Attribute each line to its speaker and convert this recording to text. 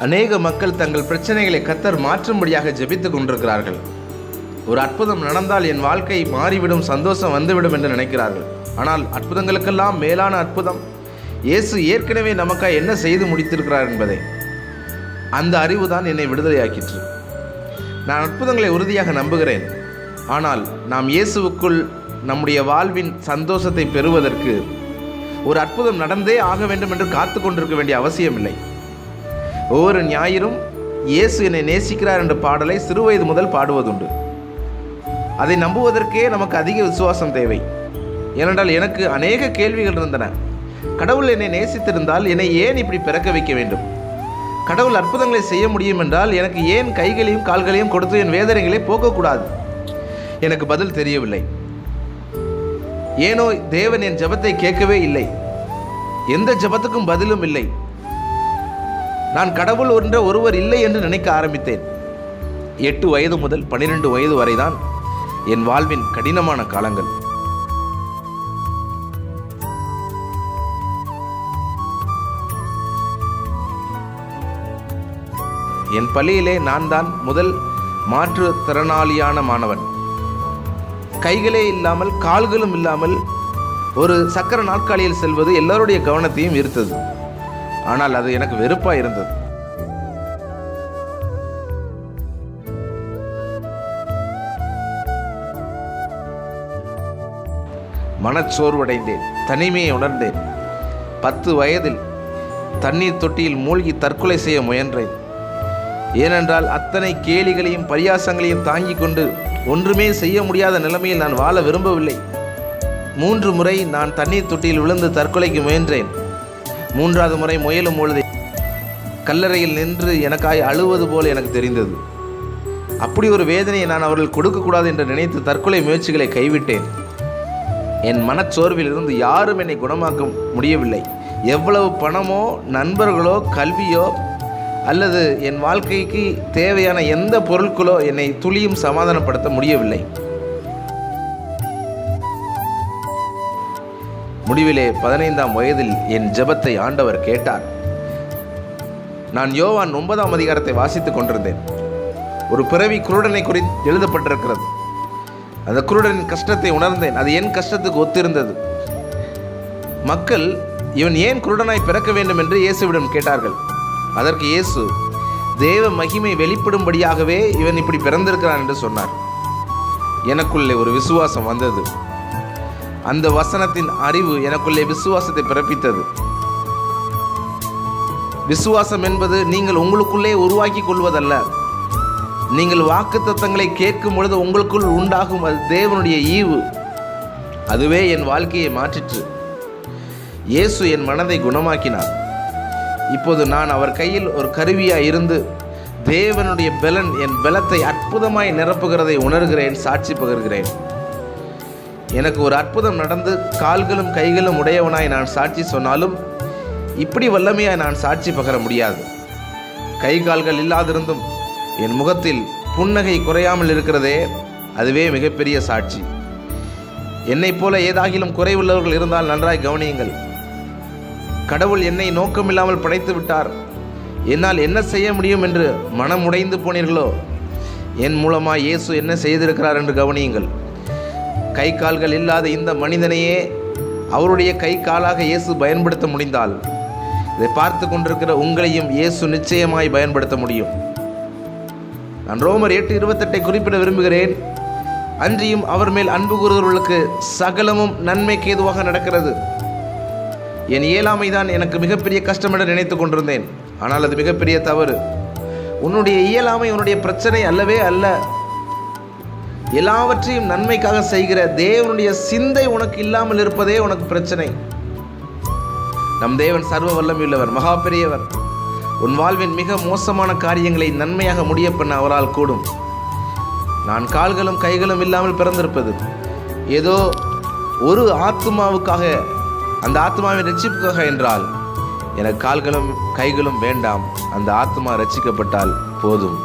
Speaker 1: அநேக மக்கள் தங்கள் பிரச்சனைகளை கர்த்தர் மாற்றும்படியாக ஜெபித்துக் கொண்டிருக்கிறார்கள். ஒரு அற்புதம் நடந்தால் என் வாழ்க்கை மாறிவிடும், சந்தோஷம் வந்துவிடும் என்று நினைக்கிறார்கள். ஆனால் அற்புதங்களுக்கெல்லாம் மேலான அற்புதம் இயேசு ஏற்கனவே நமக்காக என்ன செய்து முடித்திருக்கிறார் என்பதே. அந்த அறிவு தான் என்னை விடுதலையாக்கிற்று. நான் அற்புதங்களை உறுதியாக நம்புகிறேன். ஆனால் நாம் இயேசுவுக்குள் நம்முடைய வாழ்வின் சந்தோஷத்தை பெறுவதற்கு ஒரு அற்புதம் நடந்தே ஆக வேண்டும் என்று காத்து கொண்டிருக்க வேண்டிய அவசியமில்லை. ஒவ்வொரு ஞாயிறும் இயேசு என்னை நேசிக்கிறார் என்ற பாடலை சிறுவயது முதல் பாடுவதுண்டு. அதை நம்புவதற்கே நமக்கு அதிக விசுவாசம் தேவை. ஏனென்றால் எனக்கு அநேக கேள்விகள் இருந்தன. கடவுள் என்னை நேசித்திருந்தால் என்னை ஏன் இப்படி பிறக்க வைக்க வேண்டும்? கடவுள் அற்புதங்களை செய்ய முடியும் என்றால் எனக்கு ஏன் கைகளையும் கால்களையும் கொடுத்து என் வேதனைகளை போக்கக்கூடாது? எனக்கு பதில் தெரியவில்லை. ஏனோ தேவன் என் ஜெபத்தை கேட்கவே இல்லை. எந்த ஜெபத்துக்கும் பதிலும் இல்லை. நான் கடவுள் என்ற ஒருவர் இல்லை என்று நினைக்க ஆரம்பித்தேன். 8 வயது முதல் 12 வயது வரைதான் என் வாழ்வின் கடினமான காலங்கள். என் பள்ளியிலே நான் தான் முதல் மாற்றுத்திறனாளியான மாணவன். கைகளே இல்லாமல் கால்களும் இல்லாமல் ஒரு சக்கர நாற்காலியில் செல்வது எல்லோருடைய கவனத்தையும் ஈர்த்தது. ஆனால் அது எனக்கு வெறுப்பாக இருந்தது. மனச்சோர்வடைந்தேன், தனிமையை உணர்ந்தேன். 10 வயதில் தண்ணீர் தொட்டியில் மூழ்கி தற்கொலை செய்ய முயன்றேன். ஏனென்றால் அத்தனை கேலிகளையும் பரியாசங்களையும் தாங்கிக் கொண்டு ஒன்றுமே செய்ய முடியாத நிலைமையில் நான் வாழ விரும்பவில்லை. 3 முறை நான் தண்ணீர் தொட்டியில் விழுந்து தற்கொலைக்கு முயன்றேன். 3வது முறை முயலும் பொழுது கல்லறையில் நின்று எனக்காய் அழுவது போல் எனக்கு தெரிந்தது. அப்படி ஒரு வேதனையை நான் அவர்கள் கொடுக்கக்கூடாது என்று நினைத்து தற்கொலை முயற்சிகளை கைவிட்டேன். என் மனச்சோர்வில் இருந்து யாரும் என்னை குணமாக்க முடியவில்லை. எவ்வளவு பணமோ நண்பர்களோ கல்வியோ அல்லது என் வாழ்க்கைக்கு தேவையான எந்த பொருட்களோ என்னை துளியும் சமாதானப்படுத்த முடியவில்லை. முடிவிலே 15ஆம் வயதில் என் ஜெபத்தை ஆண்டவர் கேட்டார். நான் யோவான் 9ஆம் அதிகாரத்தை வாசித்துக் கொண்டிருந்தேன். ஒரு பிறவி குருடனை குறித்து எழுதப்பட்டிருக்கிறது. அந்த குருடனின் கஷ்டத்தை உணர்ந்தேன். அது என் கஷ்டத்துக்கு ஒத்திருந்தது. மக்கள் இவன் ஏன் குருடனாய் பிறக்க வேண்டும் என்று இயேசுவிடம் கேட்டார்கள். அதற்கு இயேசு தேவ மகிமை வெளிப்படும்படியாகவே இவன் இப்படி பிறந்திருக்கிறான் என்று சொன்னார். எனக்குள்ளே ஒரு விசுவாசம் வந்தது. அந்த வசனத்தின் அறிவு எனக்குள்ளே விசுவாசத்தை பிறப்பித்தது. விசுவாசம் என்பது நீங்கள் உங்களுக்குள்ளே உருவாக்கி கொள்வதல்ல. நீங்கள் வாக்குத்தத்தங்களை கேட்கும் பொழுது உங்களுக்குள் உண்டாகும் அது தேவனுடைய ஈவு. அதுவே என் வாழ்க்கையை மாற்றிற்று. இயேசு என் மனதை குணமாக்கினார். இப்போது நான் அவர் கையில் ஒரு கருவியாய் இருந்து தேவனுடைய பலன் என் பலத்தை அற்புதமாய் நிரப்புகிறதை உணர்கிறேன், சாட்சி பகர்கிறேன். எனக்கு ஒரு அற்புதம் நடந்து கால்களும் கைகளும் உடையவனாய் நான் சாட்சி சொன்னாலும் இப்படி வல்லமையாய் நான் சாட்சி பகர முடியாது. கை கால்கள் இல்லாதிருந்தும் என் முகத்தில் புன்னகை குறையாமல் இருக்கிறதே, அதுவே மிகப்பெரிய சாட்சி. என்னைப் போல ஏதாகிலும் குறைவுள்ளவர்கள் இருந்தால் நன்றாய் கவனியுங்கள். கடவுள் என்னை நோக்கமில்லாமல் படைத்து விட்டார், என்னால் என்ன செய்ய முடியும் என்று மனம் உடைந்து போனீர்களோ, என் மூலமாக இயேசு என்ன செய்திருக்கிறார் என்று கவனியுங்கள். கை கால்கள் இல்லாத இந்த மனிதனையே அவருடைய கை காலாக இயேசு பயன்படுத்த முடிந்தால் இதை பார்த்து கொண்டிருக்கிற உங்களையும் இயேசு நிச்சயமாய் பயன்படுத்த முடியும். நான் ரோமர் 8:28 குறிப்பிட விரும்புகிறேன். அன்றியும் அவர் மேல் அன்பு கூறுகிறவர்களுக்கு சகலமும் நன்மைக்கு ஏதுவாக நடக்கிறது. என் இயலாமைதான் எனக்கு மிகப்பெரிய கஷ்டம் என்று நினைத்து கொண்டிருந்தேன். ஆனால் அது மிகப்பெரிய தவறு. உன்னுடைய இயலாமை உன்னுடைய பிரச்சனை அல்லவே அல்ல. எல்லாவற்றையும் நன்மைக்காக செய்கிற தேவனுடைய சிந்தை உனக்கு இல்லாமல் இருப்பதே உனக்கு பிரச்சனை. நம் தேவன் சர்வ வல்லமையுள்ளவர், மகா பெரியவர். உன் வாழ்வின் மிக மோசமான காரியங்களை நன்மையாக முடிய பண்ண அவரால் கூடும். நான் கால்களும் கைகளும் இல்லாமல் பிறந்திருப்பது ஏதோ ஒரு ஆத்மாவுக்காக, அந்த ஆத்மாவின் ரட்சிப்புக்காக என்றால் எனக்கு கால்களும் கைகளும் வேண்டாம். அந்த ஆத்மா ரட்சிக்கப்பட்டால் போதும்.